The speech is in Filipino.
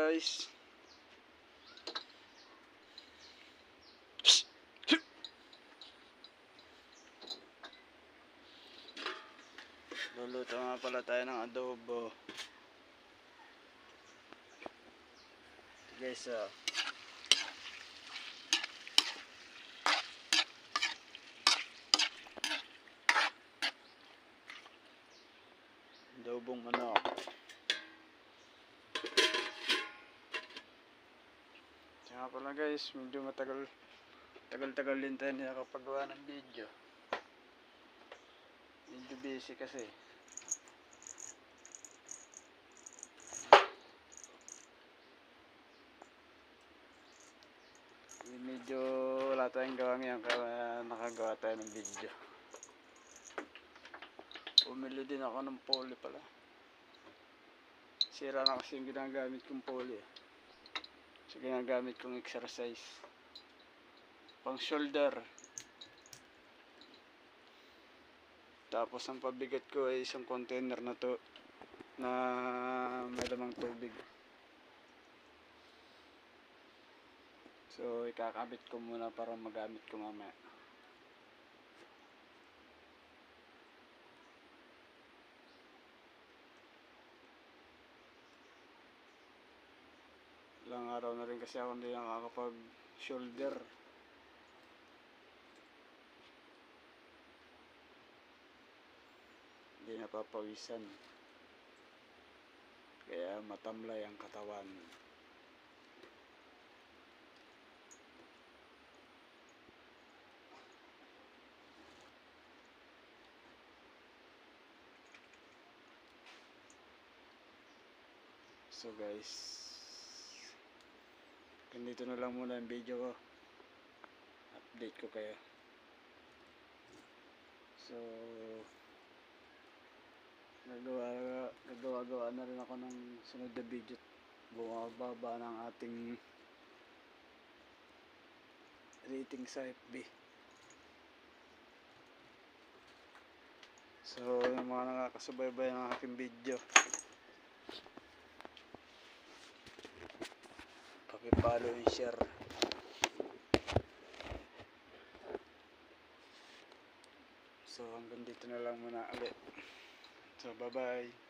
guys. Luluto nga pala tayo ng adobo. Guys, adobong manok. Kaya pala guys, medyo tagal din tayo nakapagawa ng video. Medyo busy kasi. Medyo wala tayong gawa ngayon kaya nakagawa tayo ng video. Bumili din ako ng poly pala. Sira na kasi yung ginagamit kong poly. So ginagamit kong exercise. Pang shoulder. Tapos ang pabigat ko ay isang container na to na may lamang tubig. So ikakabit ko muna para magamit ko mamaya. Ilang araw na rin kasi ako hindi nakakapag shoulder. Hindi napapawisan. Kaya matamlay ang katawan. So guys, ganito na lang muna ang video ko. Update ko kayo. So gagawa na rin ako ng sunod na video. Bumababa ng ating rating sa FB. So yung mga nakakasubaybay ng aking video, paki-follow and share. So hanggang dito na lang muna ulit. So bye bye.